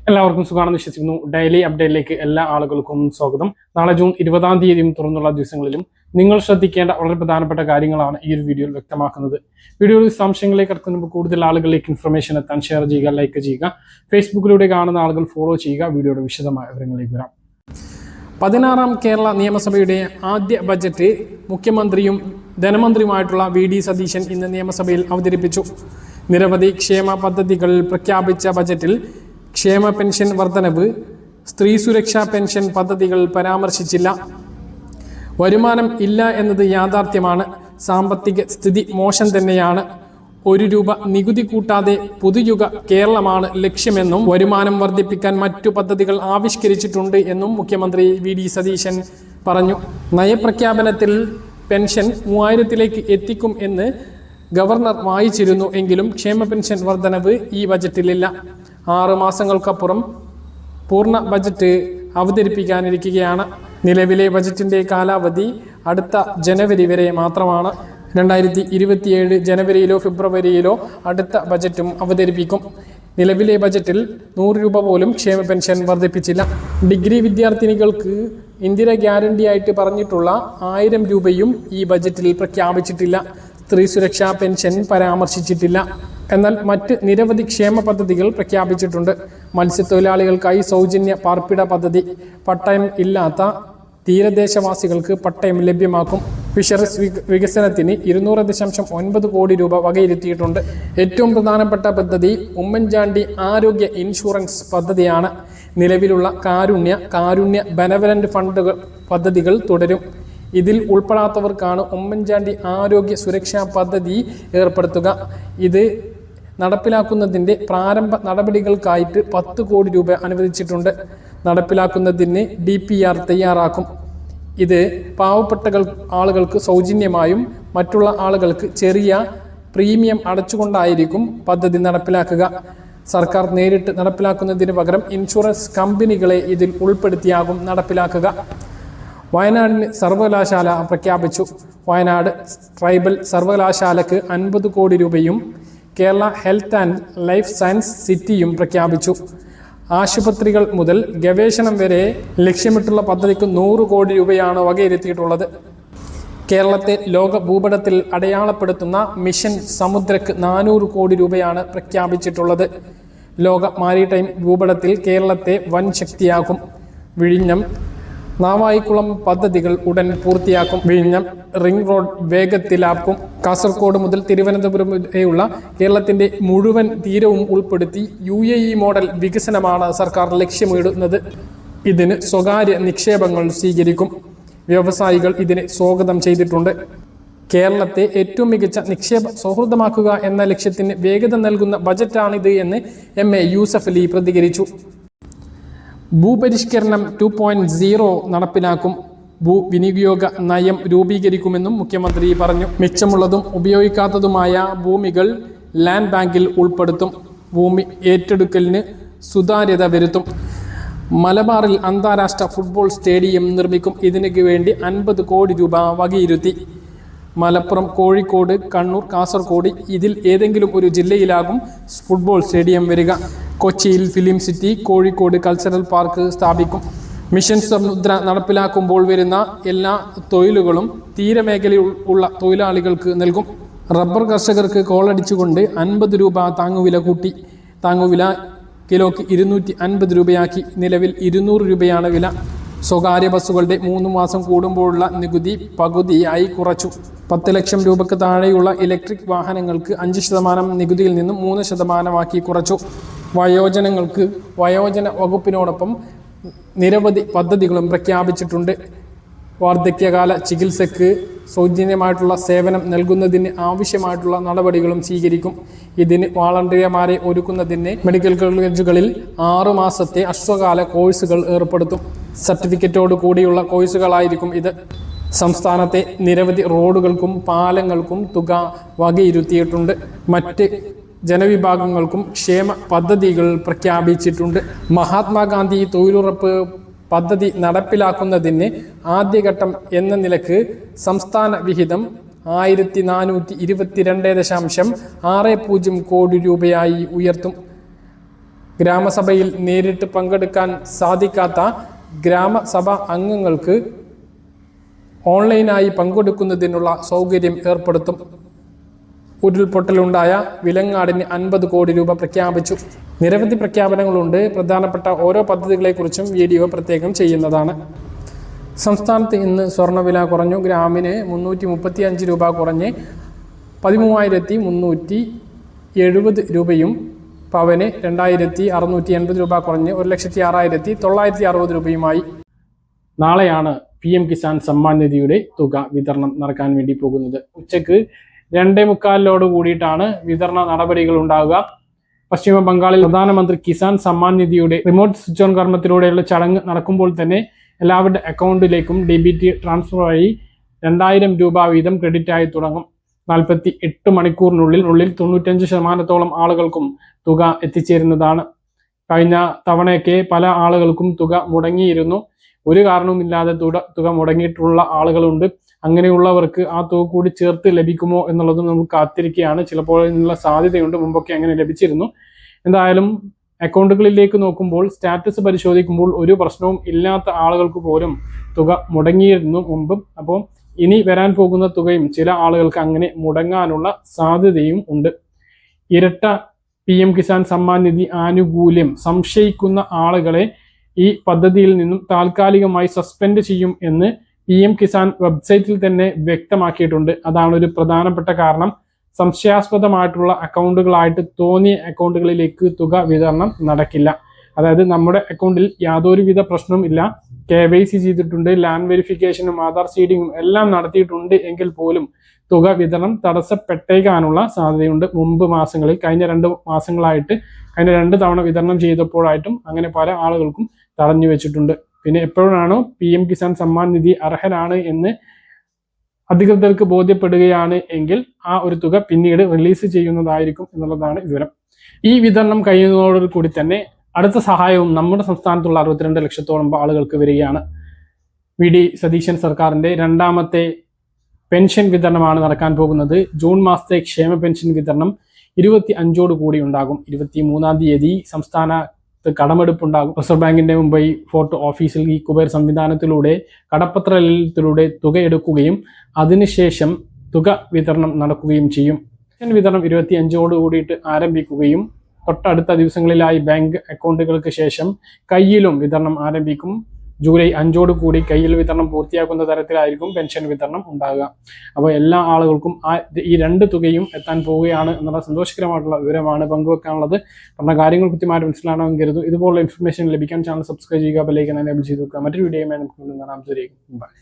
എല്ലാവർക്കും സുഖമാണെന്ന് വിശ്വസിക്കുന്നു. ഡെയിലി അപ്ഡേറ്റിലേക്ക് എല്ലാ ആളുകൾക്കും സ്വാഗതം. നാളെ ജൂൺ 20-ാം തീയതിയും തുറന്നുള്ള ദിവസങ്ങളിലും നിങ്ങൾ ശ്രദ്ധിക്കേണ്ട വളരെ പ്രധാനപ്പെട്ട കാര്യങ്ങളാണ് ഈ ഒരു വീഡിയോയിൽ വ്യക്തമാക്കുന്നത്. വീഡിയോയിൽ വിശദാംശങ്ങളിലേക്ക് കടക്കുന്നതിന് കൂടുതൽ ആളുകളിലേക്ക് ഇൻഫർമേഷൻ എത്താൻ ഷെയർ ചെയ്യുക, ലൈക്ക് ചെയ്യുക. ഫേസ്ബുക്കിലൂടെ കാണുന്ന ആളുകൾ ഫോളോ ചെയ്യുക. വീഡിയോയുടെ വിശദമായ വിവരങ്ങളിലേക്ക് വരാം. 16-ാം കേരള നിയമസഭയുടെ ആദ്യ ബജറ്റ് മുഖ്യമന്ത്രിയും ധനമന്ത്രിയുമായിട്ടുള്ള VD സതീശൻ ഇന്ന് നിയമസഭയിൽ അവതരിപ്പിച്ചു. നിരവധി ക്ഷേമ പദ്ധതികൾ പ്രഖ്യാപിച്ച ബജറ്റിൽ ക്ഷേമ പെൻഷൻ വർധനവ്, സ്ത്രീ സുരക്ഷാ പെൻഷൻ പദ്ധതികൾ പരാമർശിച്ചില്ല. വരുമാനം ഇല്ല എന്നത് യാഥാർത്ഥ്യമാണ്. സാമ്പത്തിക സ്ഥിതി മോശം തന്നെയാണ്. ₹1 നികുതി കൂട്ടാതെ പുതുയുഗ കേരളമാണ് ലക്ഷ്യമെന്നും വരുമാനം വർദ്ധിപ്പിക്കാൻ മറ്റു പദ്ധതികൾ ആവിഷ്കരിച്ചിട്ടുണ്ട് എന്നും മുഖ്യമന്ത്രി VD സതീശൻ പറഞ്ഞു. നയപ്രഖ്യാപനത്തിൽ പെൻഷൻ 3000-ലേക്ക് എത്തിക്കും എന്ന് ഗവർണർ വായിച്ചിരുന്നു. എങ്കിലും ക്ഷേമ പെൻഷൻ വർധനവ് ഈ ബജറ്റിലില്ല. 6 മാസങ്ങൾക്കപ്പുറം പൂർണ്ണ ബജറ്റ് അവതരിപ്പിക്കാനിരിക്കുകയാണ്. നിലവിലെ ബജറ്റിന്റെ കാലാവധി അടുത്ത ജനുവരി വരെ മാത്രമാണ്. 2027 ജനുവരിയിലോ ഫെബ്രുവരിയിലോ അടുത്ത ബജറ്റും അവതരിപ്പിക്കും. നിലവിലെ ബജറ്റിൽ ₹100 പോലും ക്ഷേമ പെൻഷൻ വർദ്ധിപ്പിച്ചില്ല. ഡിഗ്രി വിദ്യാർത്ഥിനികൾക്ക് ഇന്ദിര ഗ്യാരണ്ടി ആയിട്ട് പറഞ്ഞിട്ടുള്ള ₹1000 ഈ ബജറ്റിൽ പ്രഖ്യാപിച്ചിട്ടില്ല. സ്ത്രീ സുരക്ഷാ പെൻഷൻ പരാമർശിച്ചിട്ടില്ല. എന്നാൽ മറ്റ് നിരവധി ക്ഷേമ പദ്ധതികൾ പ്രഖ്യാപിച്ചിട്ടുണ്ട്. മത്സ്യത്തൊഴിലാളികൾക്കായി സൗജന്യ പാർപ്പിട പദ്ധതി, പട്ടയം ഇല്ലാത്ത തീരദേശവാസികൾക്ക് പട്ടയം ലഭ്യമാക്കും. ഫിഷറീസ് വികസനത്തിന് ₹200.9 കോടി വകയിരുത്തിയിട്ടുണ്ട്. ഏറ്റവും പ്രധാനപ്പെട്ട പദ്ധതി ഉമ്മൻചാണ്ടി ആരോഗ്യ ഇൻഷുറൻസ് പദ്ധതിയാണ്. നിലവിലുള്ള കാരുണ്യ ബെനവലന്റ് ഫണ്ട് പദ്ധതികൾ തുടരും. ഇതിൽ ഉൾപ്പെടാത്തവർക്കാണ് ഉമ്മൻചാണ്ടി ആരോഗ്യ സുരക്ഷാ പദ്ധതി ഏർപ്പെടുത്തുക. ഇത് നടപ്പിലാക്കുന്നതിൻ്റെ പ്രാരംഭ നടപടികൾക്കായിട്ട് ₹10 കോടി അനുവദിച്ചിട്ടുണ്ട്. നടപ്പിലാക്കുന്നതിന് DPR തയ്യാറാക്കും. ഇത് പാവപ്പെട്ട ആളുകൾക്ക് സൗജന്യമായും മറ്റുള്ള ആളുകൾക്ക് ചെറിയ പ്രീമിയം അടച്ചുകൊണ്ടായിരിക്കും പദ്ധതി നടപ്പിലാക്കുക. സർക്കാർ നേരിട്ട് നടപ്പിലാക്കുന്നതിന് പകരം ഇൻഷുറൻസ് കമ്പനികളെ ഇതിൽ ഉൾപ്പെടുത്തിയാകും നടപ്പിലാക്കുക. വയനാടിന് സർവകലാശാല പ്രഖ്യാപിച്ചു. വയനാട് ട്രൈബൽ സർവകലാശാലയ്ക്ക് ₹50 കോടി Kerala health and life science സിറ്റിയും പ്രഖ്യാപിച്ചു. ആശുപത്രികൾ മുതൽ ഗവേഷണം വരെ ലക്ഷ്യമിട്ടുള്ള പദ്ധതിക്ക് ₹100 കോടി വകയിരുത്തിയിട്ടുള്ളത്. കേരളത്തെ ലോക ഭൂപടത്തിൽ അടയാളപ്പെടുത്തുന്ന മിഷൻ സമുദ്രക്ക് ₹400 കോടി പ്രഖ്യാപിച്ചിട്ടുള്ളത്. ലോക മാരിടൈം ഭൂപടത്തിൽ കേരളത്തെ വൻ ശക്തിയാക്കും. വിഴിഞ്ഞം നാവായിക്കുളം പദ്ധതികൾ ഉടൻ പൂർത്തിയാക്കും. വിഴിഞ്ഞം റിംഗ് റോഡ് വേഗത്തിലാക്കും. കാസർഗോഡ് മുതൽ തിരുവനന്തപുരം വരെയുള്ള കേരളത്തിന്റെ മുഴുവൻ തീരവും ഉൾപ്പെടുത്തി UAE മോഡൽ വികസനമാണ് സർക്കാർ ലക്ഷ്യമിടുന്നത്. ഇതിന് സ്വകാര്യ നിക്ഷേപങ്ങൾ സ്വീകരിക്കും. വ്യവസായികൾ ഇതിനെ സ്വാഗതം ചെയ്തിട്ടുണ്ട്. കേരളത്തെ ഏറ്റവും മികച്ച നിക്ഷേപ സൗഹൃദമാക്കുക എന്ന ലക്ഷ്യത്തിന് വേഗത നൽകുന്ന ബജറ്റാണിത് എന്ന് MA യൂസഫ് അലി പ്രതികരിച്ചു. ഭൂപരിഷ്കരണം 2.0 നടപ്പിലാക്കും. ഭൂവിനിയോഗ നയം രൂപീകരിക്കുമെന്നും മുഖ്യമന്ത്രി പറഞ്ഞു. മിച്ചമുള്ളതും ഉപയോഗിക്കാത്തതുമായ ഭൂമികൾ ലാൻഡ് ബാങ്കിൽ ഉൾപ്പെടുത്തും. ഭൂമി ഏറ്റെടുക്കലിന് സുതാര്യത വരുത്തും. മലബാറിൽ അന്താരാഷ്ട്ര ഫുട്ബോൾ സ്റ്റേഡിയം നിർമ്മിക്കും. ഇതിനു വേണ്ടി ₹50 കോടി വകയിരുത്തി. മലപ്പുറം, കോഴിക്കോട്, കണ്ണൂർ, കാസർഗോഡ് ഇതിൽ ഏതെങ്കിലും ഒരു ജില്ലയിലാകും ഫുട്ബോൾ സ്റ്റേഡിയം വരിക. കൊച്ചിയിൽ film city, Kozhikode cultural park സ്ഥാപിക്കും. മിഷൻ സമുദ്ര നടപ്പിലാക്കുമ്പോൾ വരുന്ന എല്ലാ തൊഴിലുകളും തീരമേഖലയിൽ ഉള്ള തൊഴിലാളികൾക്ക് നൽകും. റബ്ബർ കർഷകർക്ക് കോളടിച്ചുകൊണ്ട് ₹50 താങ്ങുവില കൂട്ടി. താങ്ങുവില കിലോയ്ക്ക് ₹250 നിലവിൽ ₹200 വില. സ്വകാര്യ ബസ്സുകളുടെ 3 മാസം കൂടുമ്പോഴുള്ള നികുതി പകുതിയായി കുറച്ചു. 10 ലക്ഷം രൂപയ്ക്ക് താഴെയുള്ള ഇലക്ട്രിക് വാഹനങ്ങൾക്ക് 5% നികുതിയിൽ നിന്നും 3% കുറച്ചു. വയോജനങ്ങൾക്ക് വയോജന വകുപ്പിനോടൊപ്പം നിരവധി പദ്ധതികളും പ്രഖ്യാപിച്ചിട്ടുണ്ട്. വാർദ്ധക്യകാല ചികിത്സയ്ക്ക് സൗജന്യമായിട്ടുള്ള സേവനം നൽകുന്നതിന് ആവശ്യമായിട്ടുള്ള നടപടികളും സ്വീകരിക്കും. ഇതിന് വാളണ്ടിയർമാരെ ഒരുക്കുന്നതിന് മെഡിക്കൽ കോളേജുകളിൽ 6 മാസത്തെ അശ്വകാല കോഴ്സുകൾ ഏർപ്പെടുത്തും. സർട്ടിഫിക്കറ്റോട് കൂടിയുള്ള കോഴ്സുകളായിരിക്കും ഇത്. സംസ്ഥാനത്തെ നിരവധി റോഡുകൾക്കും പാലങ്ങൾക്കും തുക വകയിരുത്തിയിട്ടുണ്ട്. മറ്റ് ജനവിഭാഗങ്ങൾക്കും ക്ഷേമ പദ്ധതികൾ പ്രഖ്യാപിച്ചിട്ടുണ്ട്. മഹാത്മാഗാന്ധി തൊഴിലുറപ്പ് പദ്ധതി നടപ്പിലാക്കുന്നതിന് ആദ്യഘട്ടം എന്ന നിലക്ക് സംസ്ഥാന വിഹിതം 1422.60 കോടി ഉയർത്തും. ഗ്രാമസഭയിൽ നേരിട്ട് പങ്കെടുക്കാൻ സാധിക്കാത്ത ഗ്രാമസഭ അംഗങ്ങൾക്ക് ഓൺലൈനായി പങ്കെടുക്കുന്നതിനുള്ള സൗകര്യം ഏർപ്പെടുത്തും. ഉരുൾപൊട്ടലുണ്ടായ വിലങ്ങാടിന് 50 കോടി രൂപ പ്രഖ്യാപിച്ചു. നിരവധി പ്രഖ്യാപനങ്ങളുണ്ട്. പ്രധാനപ്പെട്ട ഓരോ പദ്ധതികളെക്കുറിച്ചും വീഡിയോ പ്രത്യേകം ചെയ്യുന്നതാണ്. സംസ്ഥാനത്ത് ഇന്ന് സ്വർണ്ണവില കുറഞ്ഞു. ഗ്രാമിന് 335 രൂപ കുറഞ്ഞ് 13,370 രൂപയും പവന് 2,680 രൂപ കുറഞ്ഞ് 1,06,960 രൂപയുമായി. നാളെയാണ് PM കിസാൻ സമ്മാൻ നിധിയുടെ തുക വിതരണം നടക്കാൻ വേണ്ടി പോകുന്നത്. ഉച്ചയ്ക്ക് 2:45 കൂടിയിട്ടാണ് വിതരണ നടപടികൾ ഉണ്ടാവുക. പശ്ചിമ ബംഗാളിൽ പ്രധാനമന്ത്രി കിസാൻ സമ്മാൻ നിധിയുടെ റിമോട്ട് സ്വിച്ച് ഓൺ കർമ്മത്തിലൂടെയുള്ള ചടങ്ങ് നടക്കുമ്പോൾ തന്നെ എല്ലാവരുടെ അക്കൗണ്ടിലേക്കും DBT ട്രാൻസ്ഫർ വഴി 2,000 രൂപ വീതം ക്രെഡിറ്റ് ആയി തുടങ്ങും. 48 മണിക്കൂറിനുള്ളിൽ 95% ആളുകൾക്കും തുക എത്തിച്ചേരുന്നതാണ്. കഴിഞ്ഞ തവണയൊക്കെ പല ആളുകൾക്കും തുക മുടങ്ങിയിരുന്നു. ഒരു കാരണവുമില്ലാതെ തുക മുടങ്ങിയിട്ടുള്ള ആളുകളുണ്ട്. അങ്ങനെയുള്ളവർക്ക് ആ തുക കൂടി ചേർത്ത് ലഭിക്കുമോ എന്നുള്ളതും നമുക്ക് കാത്തിരിക്കുകയാണ്. ചിലപ്പോൾ ഇതിനുള്ള സാധ്യതയുണ്ട്. മുമ്പൊക്കെ അങ്ങനെ ലഭിച്ചിരുന്നു. എന്തായാലും അക്കൗണ്ടുകളിലേക്ക് നോക്കുമ്പോൾ സ്റ്റാറ്റസ് പരിശോധിക്കുമ്പോൾ ഒരു പ്രശ്നവും ഇല്ലാത്ത ആളുകൾക്ക് പോലും തുക മുടങ്ങിയിരുന്നു മുമ്പും. അപ്പോൾ ഇനി വരാൻ പോകുന്ന തുകയും ചില ആളുകൾക്ക് അങ്ങനെ മുടങ്ങാനുള്ള സാധ്യതയും ഉണ്ട്. ഇരട്ട PM കിസാൻ സമ്മാൻ നിധി ആനുകൂല്യം സംശയിക്കുന്ന ആളുകളെ ഈ പദ്ധതിയിൽ നിന്നും താൽക്കാലികമായി സസ്പെൻഡ് ചെയ്യും എന്ന് PM കിസാൻ വെബ്സൈറ്റിൽ തന്നെ വ്യക്തമാക്കിയിട്ടുണ്ട്. അതാണ് ഒരു പ്രധാനപ്പെട്ട കാരണം. സംശയാസ്പദമായിട്ടുള്ള അക്കൗണ്ടുകളായിട്ട് തോന്നിയ അക്കൗണ്ടുകളിലേക്ക് തുക വിതരണം നടക്കില്ല. അതായത് നമ്മുടെ അക്കൗണ്ടിൽ യാതൊരുവിധ പ്രശ്നവും ഇല്ല, KYC ചെയ്തിട്ടുണ്ട്, ലാൻഡ് വെരിഫിക്കേഷനും ആധാർ സീഡിങ്ങും എല്ലാം നടത്തിയിട്ടുണ്ട് എങ്കിൽ പോലും തുക വിതരണം തടസ്സപ്പെട്ടേക്കാനുള്ള സാധ്യതയുണ്ട്. മുമ്പ് മാസങ്ങളിൽ കഴിഞ്ഞ 2 മാസങ്ങളായിട്ട് കഴിഞ്ഞ 2 തവണ വിതരണം ചെയ്തപ്പോഴായിട്ടും അങ്ങനെ പല ആളുകൾക്കും തടഞ്ഞു വെച്ചിട്ടുണ്ട്. പിന്നെ എപ്പോഴാണോ PM കിസാൻ സമ്മാൻ നിധി അർഹരാണ് എന്ന് അധികൃതർക്ക് ബോധ്യപ്പെടുകയാണ് എങ്കിൽ ആ ഒരു തുക പിന്നീട് റിലീസ് ചെയ്യുന്നതായിരിക്കും എന്നുള്ളതാണ് വിവരം. ഈ വിതരണം കഴിയുന്നതോടുകൂടി തന്നെ അടുത്ത സഹായവും നമ്മുടെ സംസ്ഥാനത്തുള്ള 62 ലക്ഷത്തോളം ആളുകൾക്ക് വരികയാണ്. VD സതീശൻ സർക്കാരിന്റെ 2ാമത്തെ പെൻഷൻ വിതരണമാണ് നടക്കാൻ പോകുന്നത്. ജൂൺ മാസത്തെ ക്ഷേമ പെൻഷൻ വിതരണം 25 കൂടി ഉണ്ടാകും. 23-ാം തീയതി സംസ്ഥാനത്ത് കടമെടുപ്പുണ്ടാകും. റിസർവ് ബാങ്കിന്റെ മുംബൈ ഫോർട്ട് ഓഫീസിൽ ഈ കുബേർ സംവിധാനത്തിലൂടെ കടപ്പത്ര ലളിതത്തിലൂടെ തുക എടുക്കുകയും അതിനുശേഷം തുക വിതരണം നടക്കുകയും ചെയ്യും. പെൻഷൻ വിതരണം 25 കൂടിയിട്ട് ആരംഭിക്കുകയും തൊട്ടടുത്ത ദിവസങ്ങളിലായി ബാങ്ക് അക്കൗണ്ടുകൾക്ക് ശേഷം കയ്യിലും വിതരണം ആരംഭിക്കും. ജൂലൈ 5 കൂടി കയ്യിൽ വിതരണം പൂർത്തിയാക്കുന്ന തരത്തിലായിരിക്കും പെൻഷൻ വിതരണം ഉണ്ടാകുക. അപ്പോൾ എല്ലാ ആളുകൾക്കും ഈ 2 തുകയും എത്താൻ പോവുകയാണ് എന്നുള്ള സന്തോഷകരമായിട്ടുള്ള വിവരമാണ് പങ്കുവെക്കാനുള്ളത്. പറഞ്ഞ കാര്യങ്ങൾ കൃത്യമായിട്ട് മനസ്സിലാണെന്ന് കരുതുന്നു. ഇതുപോലുള്ള ഇൻഫർമേഷൻ ലഭിക്കാൻ ചാനൽ സബ്സ്ക്രൈബ് ചെയ്യുക, ബെൽ ഐക്കൺ എനേബിൾ ചെയ്ത് വെക്കുക. മറ്റൊരു വീഡിയോയുമായി നമുക്ക് കാണാം. ബൈ.